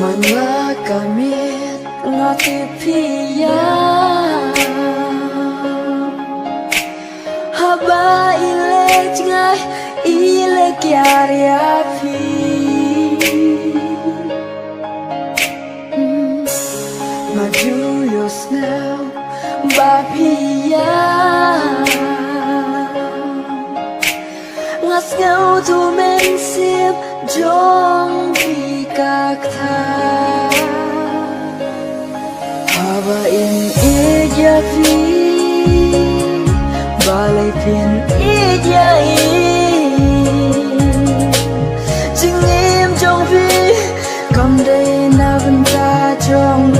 Mana kamit ngati piya haba ile ngai ile kiaria pi maju yo snow ba piya ngas ngau tu men sip jong các tha hava in eja fi balai pin eja jing em trong vi cầm đây na vân ta trong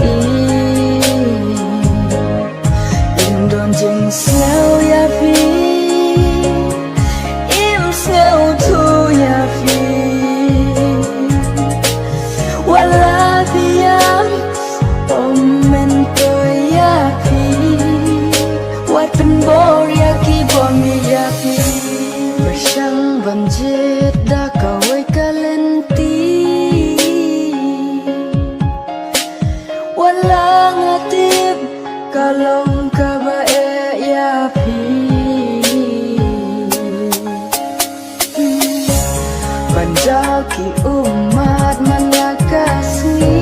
in don jing snow ya fi im snow tu ya fi wala diam momento ya pi wat pen bor ya ki bom ya pi bersang banjir da kawai kalenti wala ngatib kalong kabae ya pi banjau ki umat man kasih